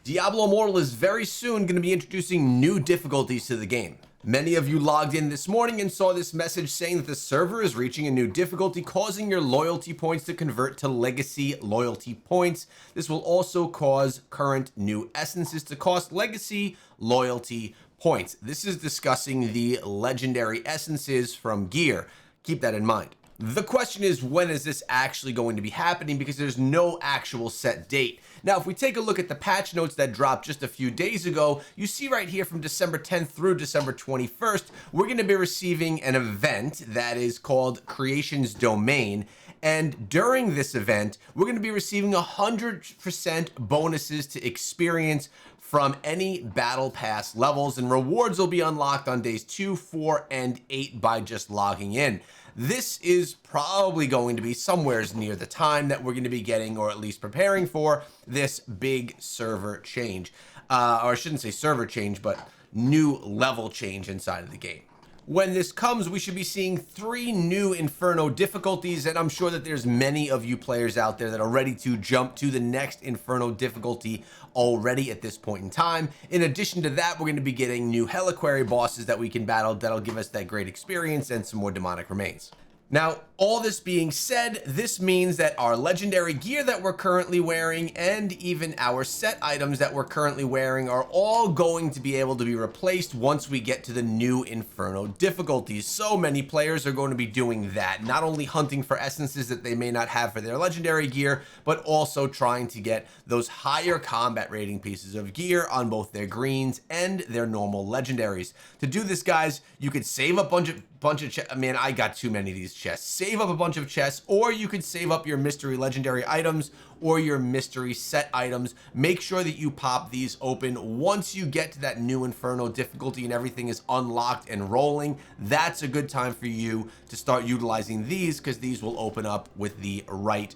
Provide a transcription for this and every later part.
Diablo Immortal is very soon going to be introducing new difficulties to the game. Many of you logged in this morning and saw this message saying that the server is reaching a new difficulty, causing your loyalty points to convert to legacy loyalty points. This will also cause current new essences to cost legacy loyalty points. This is discussing the legendary essences from gear. Keep that in mind. The question is, when is this actually going to be happening? Because there's no actual set date. Now, if we take a look at the patch notes that dropped just a few days ago, you see right here from December 10th through December 21st, we're going to be receiving an event that is called Creation's Domain. And during this event, we're going to be receiving 100% bonuses to experience from any battle pass levels, and rewards will be unlocked on days 2, 4, and 8 by just logging in. This is probably going to be somewhere near the time that we're going to be getting, or at least preparing for, this big server change. Or I shouldn't say server change, but new level change inside of the game. When this comes, we should be seeing 3 new Inferno difficulties, and I'm sure that there's many of you players out there that are ready to jump to the next Inferno difficulty already at this point in time. In addition to that, we're going to be getting new Helliquary bosses that we can battle that'll give us that great experience and some more demonic remains. Now, all this being said, this means that our legendary gear that we're currently wearing and even our set items that we're currently wearing are all going to be able to be replaced once we get to the new Inferno difficulties. So many players are going to be doing that, not only hunting for essences that they may not have for their legendary gear, but also trying to get those higher combat rating pieces of gear on both their greens and their normal legendaries. To do this, guys, you could save a bunch of chests. Man, I got too many of these chests. Save up a bunch of chests, or you could save up your mystery legendary items or your mystery set items. Make sure that you pop these open once you get to that new Inferno difficulty and everything is unlocked and rolling. That's a good time for you to start utilizing these, because these will open up with the right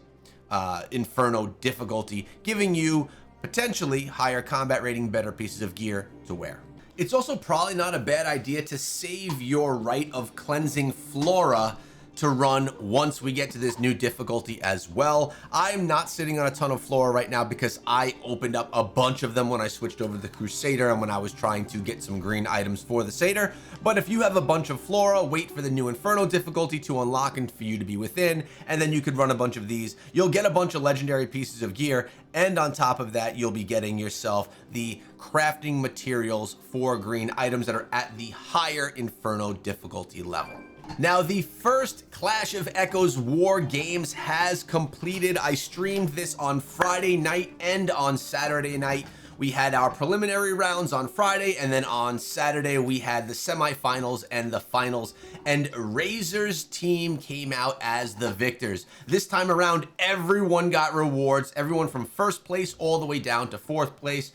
Inferno difficulty, giving you potentially higher combat rating, better pieces of gear to wear. It's also probably not a bad idea to save your Rite of Cleansing Flora to run once we get to this new difficulty as well. I'm not sitting on a ton of flora right now because I opened up a bunch of them when I switched over to the Crusader and when I was trying to get some green items for the Satyr. But if you have a bunch of flora, wait for the new Inferno difficulty to unlock and for you to be within, and then you could run a bunch of these. You'll get a bunch of legendary pieces of gear, and on top of that, you'll be getting yourself the crafting materials for green items that are at the higher Inferno difficulty level. Now, the first Clash of Echoes War Games has completed. I streamed this on Friday night and on Saturday night. We had our preliminary rounds on Friday, and then on Saturday we had the semifinals and the finals, and Razor's team came out as the victors. This time around, everyone got rewards, everyone from first place all the way down to fourth place.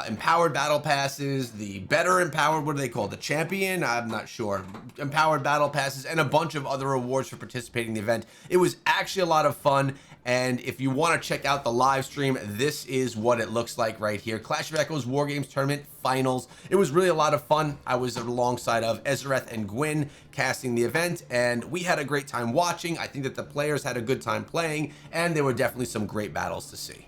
Empowered battle passes, the better empowered, what do they call it? The champion? I'm not sure. Empowered battle passes, and a bunch of other awards for participating in the event. It was actually a lot of fun, and if you want to check out the live stream, this is what it looks like right here. Clash of Echoes War Games Tournament Finals. It was really a lot of fun. I was alongside of Ezreth and Gwyn casting the event, and we had a great time watching. I think that the players had a good time playing, and there were definitely some great battles to see.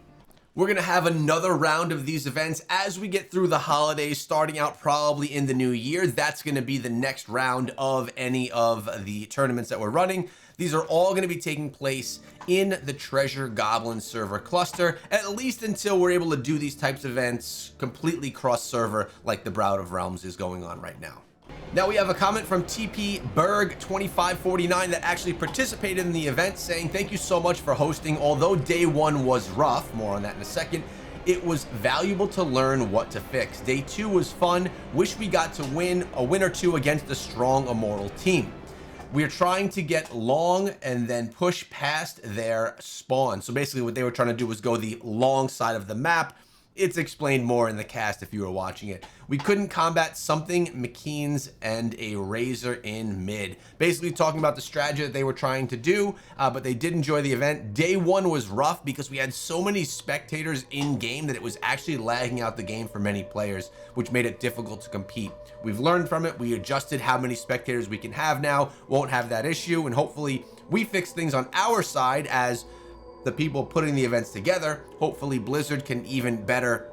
We're going to have another round of these events as we get through the holidays, starting out probably in the new year. That's going to be the next round of any of the tournaments that we're running. These are all going to be taking place in the Treasure Goblin server cluster, at least until we're able to do these types of events completely cross-server like the Browd of Realms is going on right now. Now we have a comment from TP Berg 2549 that actually participated in the event, saying thank you so much for hosting. Although day one was rough, more on that in a second, it was valuable to learn what to fix. Day 2 was fun. Wish we got to win a win or two against a strong Immortal team. We're trying to get long and then push past their spawn. So basically what they were trying to do was go the long side of the map. It's explained more in the cast if you were watching it. We couldn't combat something McKean's and a Razor in mid. Basically talking about the strategy that they were trying to do, but they did enjoy the event. Day 1 was rough because we had so many spectators in game that it was actually lagging out the game for many players, which made it difficult to compete. We've learned from it. We adjusted how many spectators we can have now. Won't have that issue, and hopefully we fix things on our side as the people putting the events together. Hopefully Blizzard can even better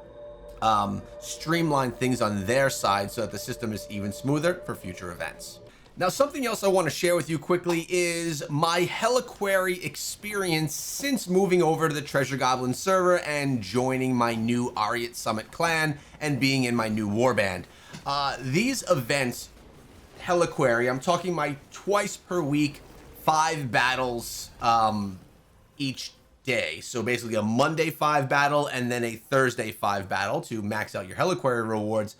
streamline things on their side so that the system is even smoother for future events. Now, something else I want to share with you quickly is my Helliquary experience since moving over to the Treasure Goblin server and joining my new Ariat Summit clan and being in my new warband. These events, Helliquary, I'm talking my twice per week, 5 battles each day. So basically a Monday 5 battle and then a Thursday 5 battle to max out your Helliquary rewards.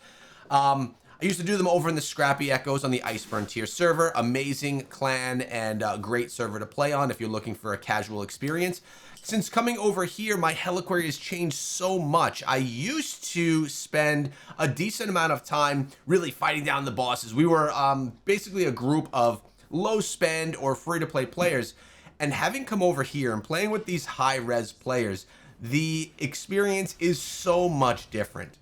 I used to do them over in the Scrappy Echoes on the Ice Frontier server. Amazing clan and great server to play on if you're looking for a casual experience. Since coming over here, my Helliquary has changed so much. I used to spend a decent amount of time really fighting down the bosses. We were basically a group of low spend or free to play players. And having come over here and playing with these high res players, the experience is so much different.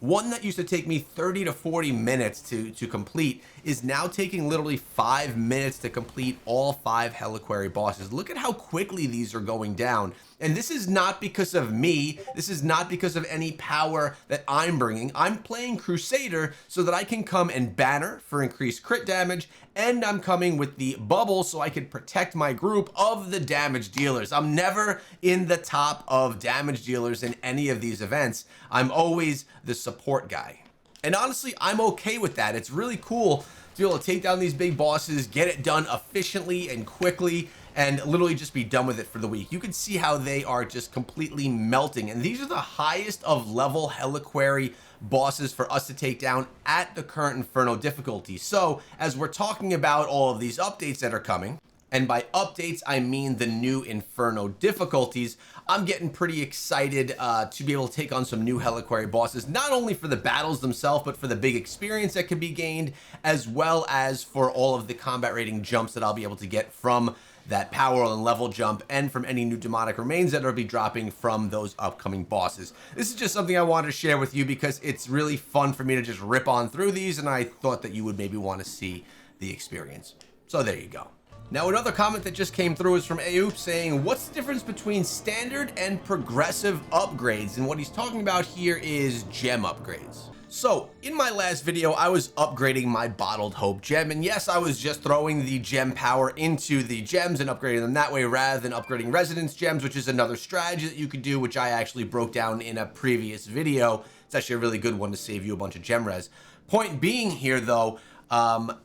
One that used to take me 30 to 40 minutes to complete is now taking literally 5 minutes to complete all 5 Helliquary bosses. Look at how quickly these are going down. And this is not because of me. This is not because of any power that I'm bringing. I'm playing Crusader so that I can come and banner for increased crit damage, and I'm coming with the bubble so I can protect my group of the damage dealers. I'm never in the top of damage dealers in any of these events. I'm always the support guy. And honestly, I'm okay with that. It's really cool to be able to take down these big bosses, get it done efficiently and quickly, and literally just be done with it for the week. You can see how they are just completely melting. And these are the highest of level Helliquary bosses for us to take down at the current Inferno difficulty. So as we're talking about all of these updates that are coming, and by updates, I mean the new Inferno difficulties, I'm getting pretty excited to be able to take on some new Helliquary bosses, not only for the battles themselves, but for the big experience that can be gained, as well as for all of the combat rating jumps that I'll be able to get from that power and level jump, and from any new demonic remains that will be dropping from those upcoming bosses. This is just something I wanted to share with you because it's really fun for me to just rip on through these, and I thought that you would maybe want to see the experience. So there you go. Now, another comment that just came through is from Aoop saying, what's the difference between standard and progressive upgrades? And what he's talking about here is gem upgrades. So in my last video, I was upgrading my Bottled Hope gem, and yes, I was just throwing the gem power into the gems and upgrading them that way rather than upgrading resonance gems, which is another strategy that you could do, which I actually broke down in a previous video. It's actually a really good one to save you a bunch of gem res. Point being here though,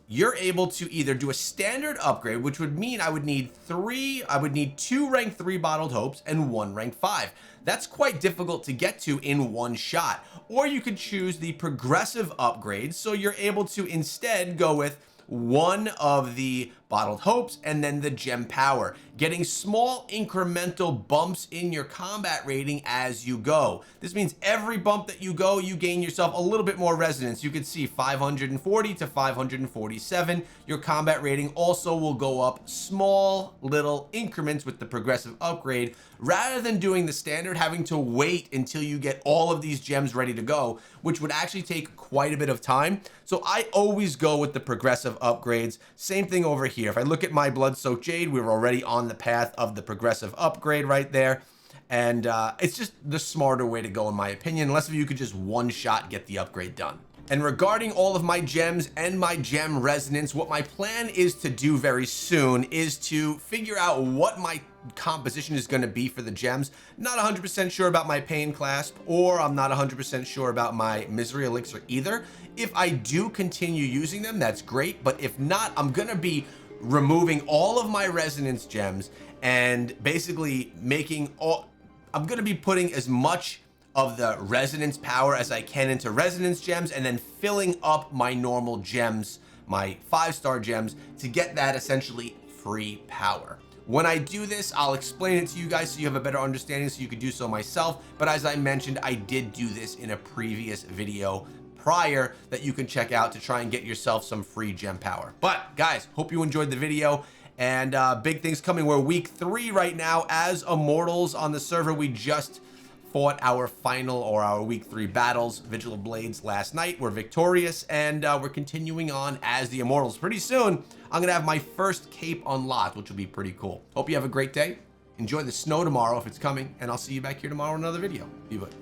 you're able to either do a standard upgrade, which would mean I would need 2 rank 3 Bottled Hopes and 1 rank 5. That's quite difficult to get to in one shot. Or you could choose the progressive upgrades, so you're able to instead go with 1 of the Bottled Hopes and then the gem power, getting small incremental bumps in your combat rating as you go. This means every bump that you go, you gain yourself a little bit more resonance. You can see 540 to 547. Your combat rating also will go up small little increments with the progressive upgrade, rather than doing the standard, having to wait until you get all of these gems ready to go, which would actually take quite a bit of time. So I always go with the progressive upgrades. Same thing over here. If I look at my Blood-Soaked Jade, we were already on the path of the progressive upgrade right there. And it's just the smarter way to go, in my opinion, unless if you could just one shot get the upgrade done. And regarding all of my gems and my gem resonance, what my plan is to do very soon is to figure out what my composition is going to be for the gems. Not 100% sure about my Pain Clasp, or I'm not 100% sure about my Misery Elixir either. If I do continue using them, that's great, but if not, I'm going to be removing all of my resonance gems and basically I'm going to be putting as much of the resonance power as I can into resonance gems, and then filling up my normal gems, my 5-star gems, to get that essentially free power. When I do this, I'll explain it to you guys so you have a better understanding, so you could do so myself. But as I mentioned, I did do this in a previous video prior that you can check out to try and get yourself some free gem power. But guys, hope you enjoyed the video, and big things coming. We're week 3 right now as Immortals on the server. We just fought our final, or our week 3 battles, Vigil of Blades, last night. We're victorious, and we're continuing on as the Immortals. Pretty soon, I'm gonna have my first cape unlocked, which will be pretty cool. Hope you have a great day. Enjoy the snow tomorrow if it's coming, and I'll see you back here tomorrow in another video. Be good.